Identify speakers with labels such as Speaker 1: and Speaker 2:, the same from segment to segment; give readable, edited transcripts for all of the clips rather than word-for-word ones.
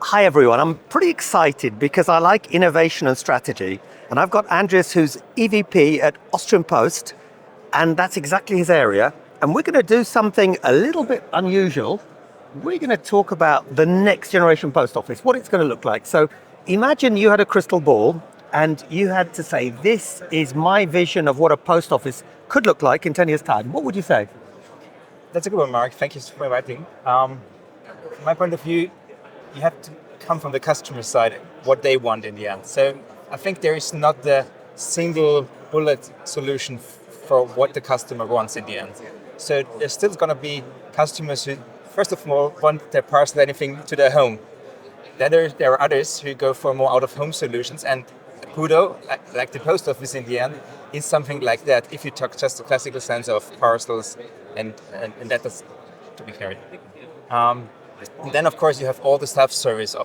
Speaker 1: Hi everyone, I'm pretty excited because I like innovation and strategy, and I've got Andreas, who's EVP at Austrian Post, and that's exactly his area. And we're going to do something a little bit unusual. We're going to talk about the next generation post office, what it's going to look like. So imagine you had a crystal ball and you had to say, this is my vision of what a post office could look like in 10 years' time. What would you say?
Speaker 2: That's a good one, Mark. Thank you for inviting. From my point of view, you have to come from the customer side, what they want in the end. So I think there is not the single bullet solution for what the customer wants in the end. So there's still going to be customers who, first of all, want their parcel anything to their home. Then there are others who go for more out-of-home solutions, and Pudo, like the post office in the end, is something like that. If you talk just the classical sense of parcels, and that is to be carried. And then, of course, you have all the self-service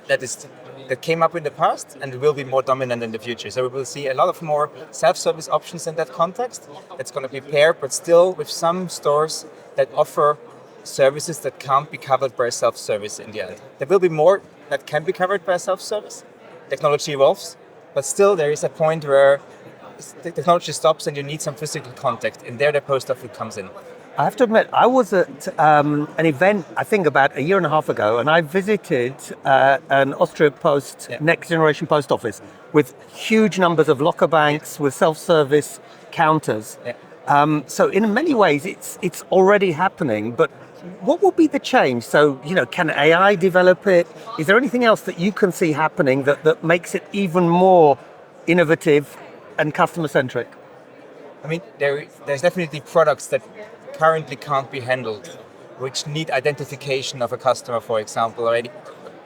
Speaker 2: that came up in the past and will be more dominant in the future. So we will see a lot of more self-service options in that context. It's going to be paired, but still with some stores that offer services that can't be covered by self-service in the end. There will be more that can be covered by self-service. Technology evolves, but still there is a point where the technology stops and you need some physical contact, and there the post office comes in.
Speaker 1: I have to admit, I was at an event, I think about a year and a half ago, and I visited an Austrian Post next generation post office with huge numbers of locker banks, with self-service counters. So in many ways, it's already happening, but what will be the change? So, can AI develop it? Is there anything else that you can see happening that makes it even more innovative and customer-centric?
Speaker 2: I mean, there's definitely products that currently can't be handled, which need identification of a customer, for example, already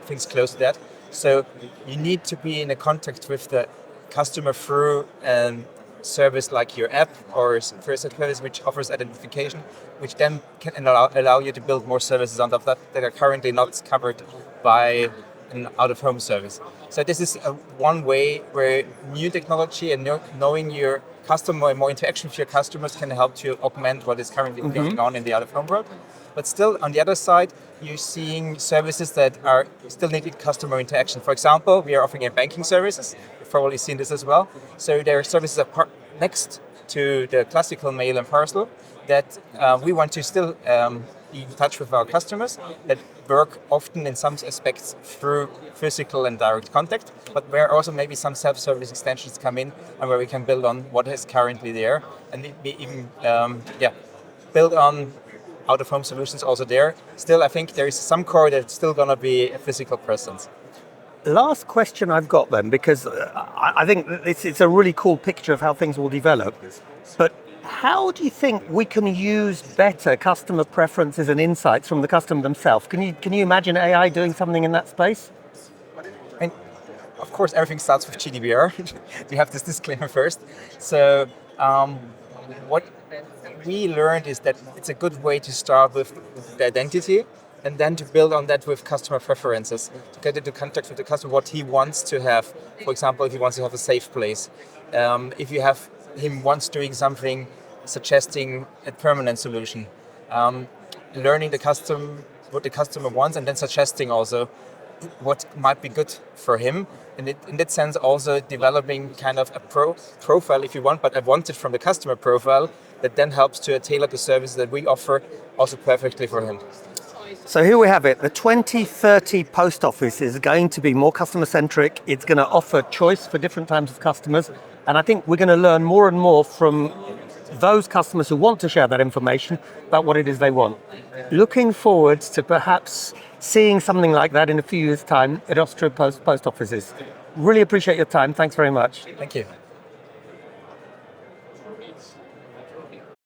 Speaker 2: things close to that. So you need to be in a contact with the customer through a service like your app or through a service which offers identification, which then can allow you to build more services on top of that are currently not covered by an out-of-home service. So this is one way where new technology and knowing your customer and more interaction with your customers can help to augment what is currently going on in the out-of-home world. But still, on the other side, you're seeing services that are still needing customer interaction. For example, we are offering banking services. You've probably seen this as well. So there are services that next to the classical mail and parcel that we want to still be in touch with our customers, that work often in some aspects through physical and direct contact, but where also maybe some self-service extensions come in and where we can build on what is currently there and even build on out-of-home solutions also there. Still, I think there is some core that's still going to be a physical presence.
Speaker 1: Last question I've got then, because I think it's a really cool picture of how things will develop, but how do you think we can use better customer preferences and insights from the customer themselves? Can you imagine AI doing something in that space?
Speaker 2: And of course, everything starts with GDPR. We have this disclaimer first. So what we learned is that it's a good way to start with the identity and then to build on that with customer preferences, to get into contact with the customer, what he wants to have. For example, if he wants to have a safe place, if you have him once doing something, suggesting a permanent solution, learning what the customer wants, and then suggesting also what might be good for him. And in that sense, also developing kind of a profile, if you want, but I want it from the customer profile that then helps to tailor the services that we offer also perfectly for him.
Speaker 1: So here we have it. The 2030 post office is going to be more customer-centric. It's going to offer choice for different types of customers. And I think we're going to learn more and more from those customers who want to share that information about what it is they want. Looking forward to perhaps seeing something like that in a few years' time at Austrian Post offices. Really appreciate your time. Thanks very much.
Speaker 2: Thank you.